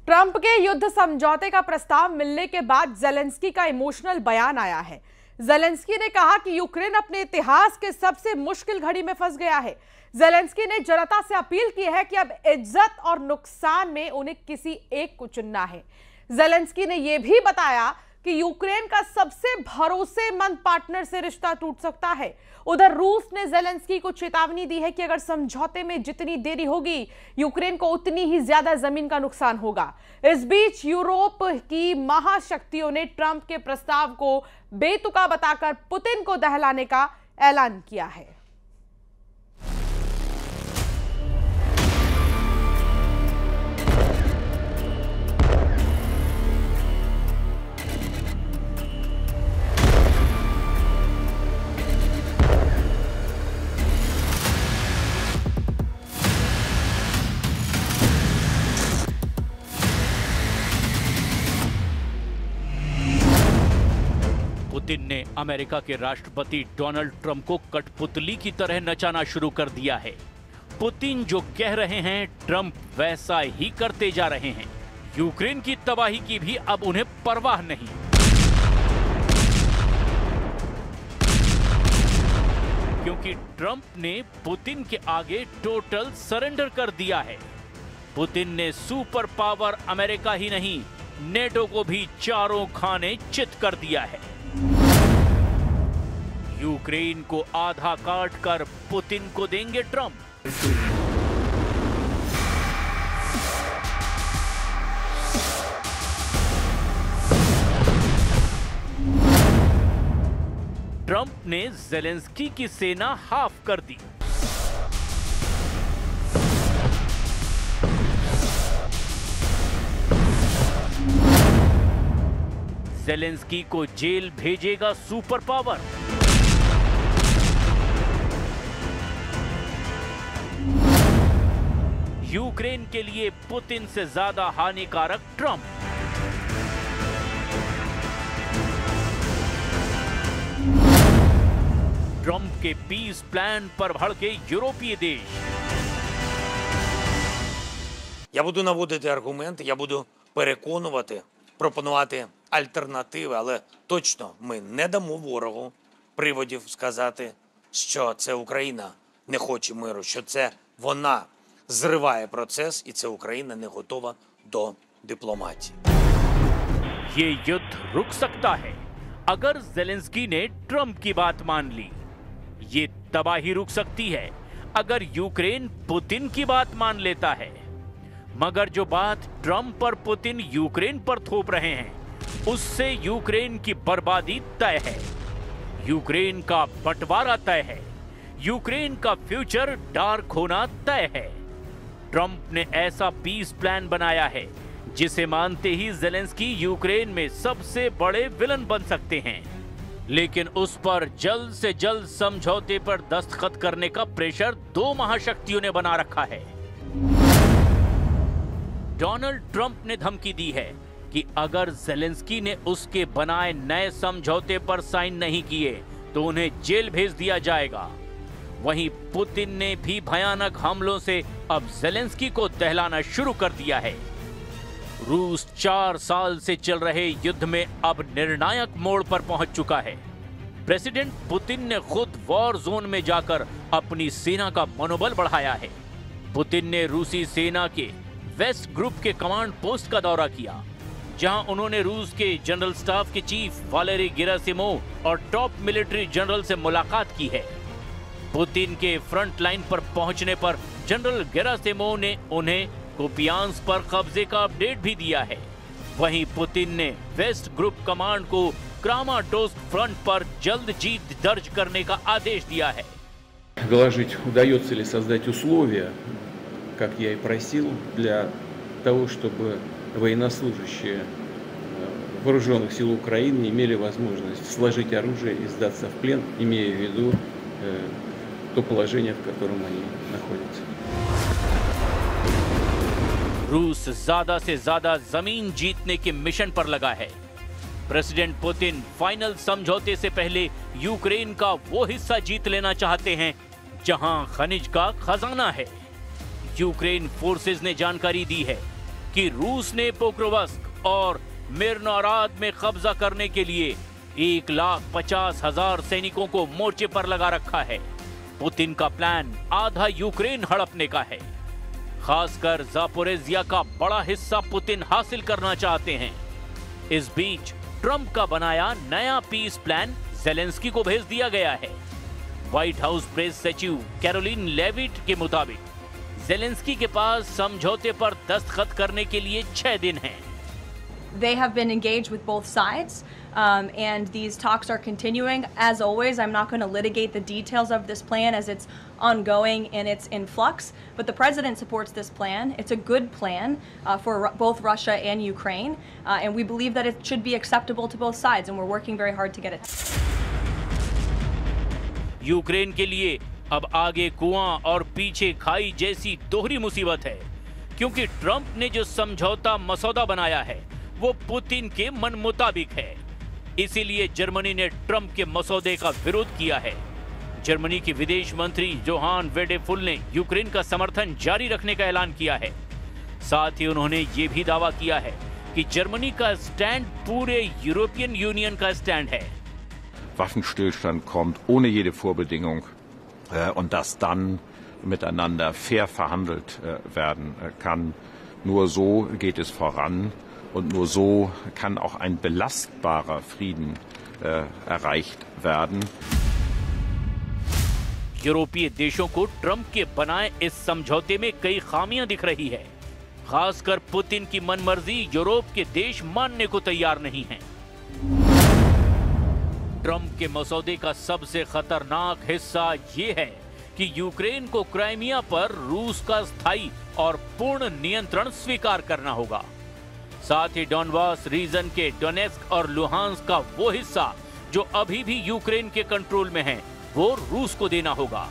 Trump के युद्ध समझौते का प्रस्ताव मिलने के बाद ज़ेलेंस्की का इमोशनल बयान आया है। ज़ेलेंस्की ने कहा कि यूक्रेन अपने इतिहास के सबसे मुश्किल घड़ी में फंस गया है। ज़ेलेंस्की ने जनता से अपील की है कि अब इज्जत और नुकसान में उन्हें किसी एक को चुनना है। ज़ेलेंस्की ने यह भी बताया कि यूक्रेन का सबसे भरोसेमंद पार्टनर से रिश्ता टूट सकता है। उधर रूस ने ज़ेलेंस्की को चेतावनी दी है कि अगर समझौते में जितनी देरी होगी, यूक्रेन को उतनी ही ज्यादा जमीन का नुकसान होगा। इस बीच यूरोप की महाशक्तियों ने ट्रंप के प्रस्ताव को बेतुका बताकर पुतिन को दहलाने का ऐलान किया है। पुतिन ने अमेरिका के राष्ट्रपति डोनाल्ड ट्रंप को कठपुतली की तरह नचाना शुरू कर दिया है। पुतिन जो कह रहे हैं, ट्रंप वैसा ही करते जा रहे हैं। यूक्रेन की तबाही की भी अब उन्हें परवाह नहीं। क्योंकि ट्रंप ने पुतिन के आगे टोटल सरेंडर कर दिया है। पुतिन ने सुपर पावर अमेरिका ही नहीं, नेटो को भी चारों खाने चित कर दिया है। यूक्रेन को आधा काट कर पुतिन को देंगे ट्रंप। ट्रंप ने ज़ेलेंस्की की सेना हाफ कर दी। ज़ेलेंस्की को जेल भेजेगा सुपर पावर। यूक्रेन के लिए पुतिन से ज्यादा हानिकारक ट्रंप। ट्रंप के पीस प्लान पर भड़के यूरोपीय देश। Я буду наводити аргументи, я буду переконувати, пропонувати альтернативи, але точно ми не дамо ворогу приводів сказати, що це Україна не хоче миру, що це вона зриває процес, і це Україна не готова до дипломатії. ये युद्ध रुक सकता है अगर ज़ेलेंस्की ने ट्रंप की बात मान ली। ये तबाही रुक सकती है अगर यूक्रेन पुतिन की बात मान लेता है। मगर जो बात ट्रंप और पुतिन यूक्रेन पर थोप रहे हैं, उससे यूक्रेन की बर्बादी तय है। यूक्रेन का बंटवारा तय है। यूक्रेन का फ्यूचर डार्क होना तय है। ट्रंप ने ऐसा पीस प्लान बनाया है जिसे मानते ही ज़ेलेंस्की यूक्रेन में सबसे बड़े विलन बन सकते हैं। लेकिन उस पर जल्द से जल्द समझौते पर दस्तखत करने का प्रेशर दो महाशक्तियों ने बना रखा है। डोनाल्ड ट्रंप ने धमकी दी है कि अगर ज़ेलेंस्की ने उसके बनाए नए समझौते पर साइन नहीं किए तो उन्हें जेल भेज दिया जाएगा। वहीं पुतिन ने भी भयानक हमलों से अब ज़ेलेंस्की को दहलाना शुरू कर दिया है। रूस 4 साल से चल रहे युद्ध में अब निर्णायक मोड़ पर पहुंच चुका है। प्रेसिडेंट पुतिन ने खुद वॉर जोन में जाकर अपनी सेना का मनोबल बढ़ाया है। पुतिन ने रूसी सेना के वेस्ट ग्रुप के कमांड पोस्ट का दौरा किया, जहां उन्होंने रूस के जनरल स्टाफ के चीफ वालेरी गेरासिमोव और टॉप मिलिट्री जनरल से मुलाकात की है। पुतिन के फ्रंट लाइन पर पहुंचने पर जनरल गेरासिमोव ने उन्हें कुपियांस्क पर कब्जे का अपडेट भी दिया है। वहीं पुतिन ने वेस्ट ग्रुप कमांड को क्रामाटोर्स्क फ्रंट पर जल्द जीत दर्ज करने का आदेश दिया है। Доложить, удается ли создать условия, как я и просил, для того, чтобы военнослужащие вооруженных сил Украины имели возможность сложить оружие и сдаться в плен, имея в виду то положение, в котором они находятся. रूस ज्यादा से ज्यादा जमीन जीतने के मिशन पर लगा है। प्रेसिडेंट पुतिन फाइनल समझौते से पहले यूक्रेन का वो हिस्सा जीत लेना चाहते हैं जहां खनिज का खजाना है। यूक्रेन फोर्सेस ने जानकारी दी है कि रूस ने पोक्रोवस्क और मिर्नोराद में कब्जा करने के लिए 1,50,000 सैनिकों को मोर्चे पर लगा रखा है। पुतिन का प्लान आधा यूक्रेन हड़पने का है। खासकर जापोरेजिया का बड़ा हिस्सा पुतिन हासिल करना चाहते हैं। इस बीच ट्रंप का बनाया नया पीस प्लान ज़ेलेंस्की को भेज दिया गया है। व्हाइट हाउस प्रेस सचिव कैरोलिन लेविट के मुताबिक ज़ेलेंस्की के पास समझौते पर दस्तखत करने के लिए 6 दिन हैं। They have been engaged with both sides, and these talks are continuing. As always, I'm not going to litigate the details of this plan as it's ongoing and it's in flux, but the president supports this plan. It's a good plan for both Russia and Ukraine, and we believe that it should be acceptable to both sides, and we're working very hard to get it. Ukraine के लिए अब आगे कुआं और पीछे खाई जैसी दोहरी मुसीबत है, क्योंकि ट्रंप ने जो समझौता मसौदा बनाया है वो पुतिन के मन मुताबिक है। इसीलिए जर्मनी ने ट्रंप के मसौदे का विरोध किया है। जर्मनी की विदेश मंत्री जोहान वेडेफुल ने यूक्रेन का समर्थन जारी रखने का ऐलान किया है। साथ ही उन्होंने ये भी दावा किया है कि जर्मनी का स्टैंड पूरे यूरोपियन यूनियन का स्टैंड है। Waffenstillstand kommt ohne jede Vorbedingung und dass dann miteinander fair verhandelt werden kann. Nur so geht es voran und nur so kann auch ein belastbarer Frieden erreicht werden. यूरोपीय देशों को Trump के बनाए इस समझौते में कई खामियां दिख रही है। खासकर पुतिन की मनमर्जी यूरोप के देश मानने को तैयार नहीं हैं। ट्रंप के मसौदे का सबसे खतरनाक हिस्सा ये है कि यूक्रेन को क्राइमिया पर रूस का स्थायी और पूर्ण नियंत्रण स्वीकार करना होगा। साथ ही डॉनबास रीजन के डोनेस्क और लुहांस्क का वो हिस्सा जो अभी भी यूक्रेन के कंट्रोल में है वो रूस को देना होगा।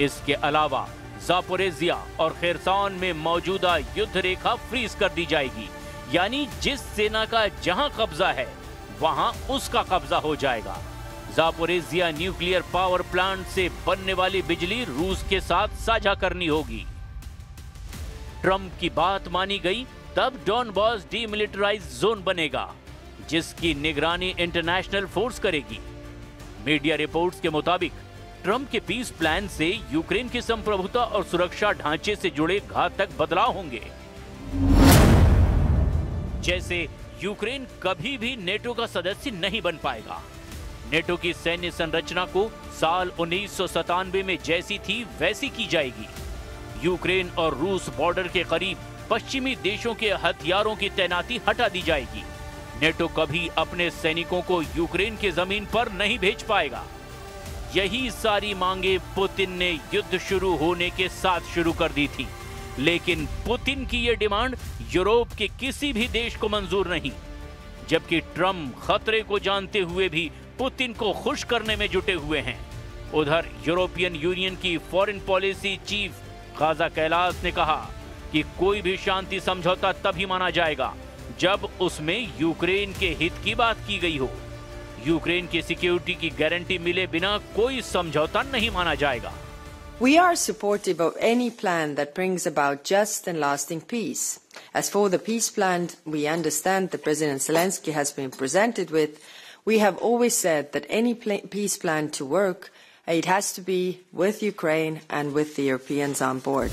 इसके अलावा जापोरेजिया और खेरसान में मौजूदा युद्ध रेखा फ्रीज कर दी जाएगी, यानी जिस सेना का जहां कब्जा है वहां उसका कब्जा हो जाएगा। जापोरेजिया न्यूक्लियर पावर प्लांट से बनने वाली बिजली रूस के साथ साझा करनी होगी। ट्रंप की बात मानी गई तब डॉनबास डीमिलिटराइज्ड जोन बनेगा, जिसकी निगरानी इंटरनेशनल फोर्स करेगी। मीडिया रिपोर्ट्स के मुताबिक ट्रंप के पीस प्लान से यूक्रेन की संप्रभुता और सुरक्षा ढांचे से जुड़े घातक बदलाव होंगे। जैसे यूक्रेन कभी भी नेटो का सदस्य नहीं बन पाएगा। नेटो की सैन्य संरचना को साल 1997 में जैसी थी वैसी की जाएगी। यूक्रेन और रूस बॉर्डर के करीब पश्चिमी देशों के हथियारों की तैनाती हटा दी जाएगी। नेटो कभी अपने सैनिकों को यूक्रेन की जमीन पर नहीं भेज पाएगा। यही सारी मांगे पुतिन ने युद्ध शुरू होने के साथ शुरू कर दी थी, लेकिन पुतिन की यह डिमांड यूरोप के किसी भी देश को मंजूर नहीं। जबकि ट्रंप खतरे को जानते हुए भी पुतिन को खुश करने में जुटे हुए हैं। उधर यूरोपियन यूनियन की foreign policy chief Kaja Kallas ने कहा कि कोई भी शांति समझौता तभी माना जाएगा जब उसमें यूक्रेन के हित की बात की गई हो। यूक्रेन की सिक्योरिटी की गारंटी मिले बिना कोई समझौता नहीं माना जाएगा। We are supportive of any plan that brings about just and lasting peace. As for the peace plan we understand that President Zelensky has been presented with, we have always said that any peace plan to work, it has to be with Ukraine and with the Europeans on board.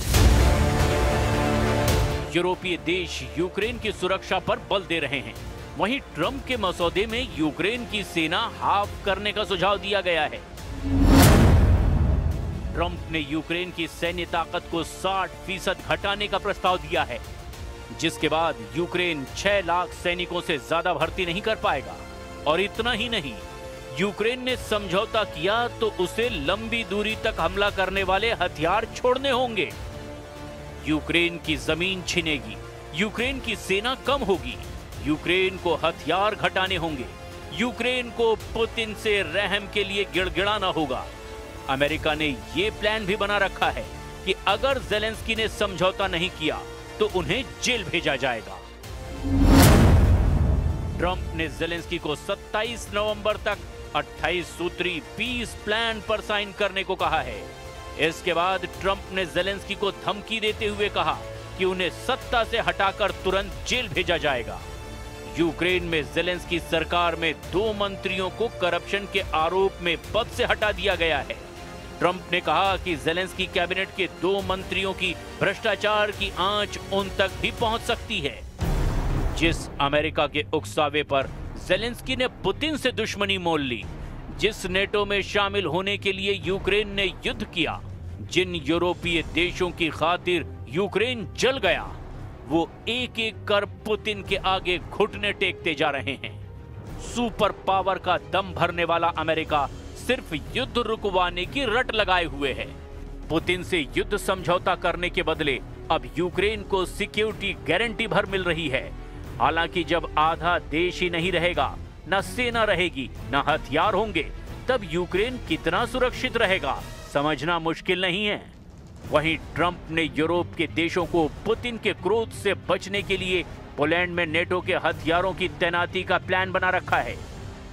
यूरोपीय देश Ukraine की सुरक्षा पर बल दे रहे हैं। वहीं Trump के मसौदे में यूक्रेन की सेना हाफ करने का सुझाव दिया गया है। ट्रंप ने यूक्रेन की सैन्य ताकत को 60% घटाने का प्रस्ताव दिया है, जिसके बाद यूक्रेन 6 लाख सैनिकों से ज्यादा भर्ती नहीं कर पाएगा। और इतना ही नहीं, यूक्रेन ने समझौता किया तो उसे लंबी दूरी तक हमला करने वाले हथियार छोड़ने होंगे। यूक्रेन की जमीन छिनेगी, यूक्रेन की सेना कम होगी, यूक्रेन को हथियार घटाने होंगे, यूक्रेन को पुतिन से रहम के लिए गिड़गिड़ाना होगा। अमेरिका ने यह प्लान भी बना रखा है कि अगर ज़ेलेंस्की ने समझौता नहीं किया तो उन्हें जेल भेजा जाएगा। ट्रंप ने ज़ेलेंस्की को 27 नवंबर तक 28 सूत्री पीस प्लान पर साइन करने को कहा है। इसके बाद ट्रंप ने ज़ेलेंस्की को धमकी देते हुए कहा कि उन्हें सत्ता से हटाकर तुरंत जेल भेजा जाएगा। यूक्रेन में ज़ेलेंस्की सरकार में 2 मंत्रियों को करप्शन के आरोप में पद से हटा दिया गया है। ट्रंप ने कहा कि ज़ेलेंस्की कैबिनेट के 2 मंत्रियों की भ्रष्टाचार की आंच उन तक भी पहुंच सकती है। जिस अमेरिका के उकसावे पर ज़ेलेंस्की ने पुतिन से दुश्मनी मोल ली, जिस नेटो में शामिल होने के लिए यूक्रेन ने युद्ध किया, जिन यूरोपीय देशों की खातिर यूक्रेन जल गया, वो एक एक कर पुतिन के आगे घुटने टेकते जा रहे हैं। सुपर पावर का दम भरने वाला अमेरिका सिर्फ युद्ध रुकवाने की रट लगाए हुए है। पुतिन से युद्ध समझौता करने के बदले अब यूक्रेन को सिक्योरिटी गारंटी भर मिल रही है। हालांकि जब आधा देश ही नहीं रहेगा, न सेना रहेगी, न हथियार होंगे, तब यूक्रेन कितना सुरक्षित रहेगा समझना मुश्किल नहीं है। वहीं ट्रंप ने यूरोप के देशों को पुतिन के क्रोध से बचने के लिए पोलैंड में नेटो के हथियारों की तैनाती का प्लान बना रखा है।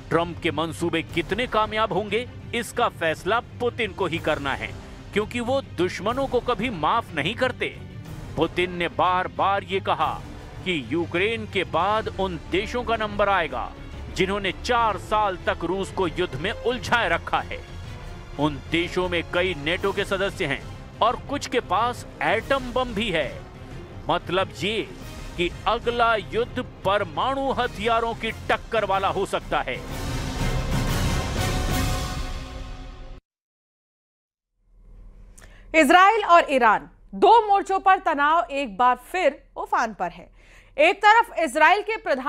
ट्रंप के मंसूबे कितने कामयाब होंगे, इसका फैसला पुतिन को ही करना है, क्योंकि वो दुश्मनों को कभी माफ नहीं करते। पुतिन ने बार बार ये कहा कि यूक्रेन के बाद उन देशों का नंबर आएगा जिन्होंने 4 साल तक रूस को युद्ध में उलझाए रखा है। उन देशों में कई नेटो के सदस्य हैं और कुछ के पास एटम बम भी है। मतलब ये कि अगला युद्ध परमाणु हथियारों की टक्कर वाला हो सकता है। इजराइल और ईरान 2 मोर्चों पर तनाव एक बार फिर उफान पर है। एक तरफ इजराइल के प्रधान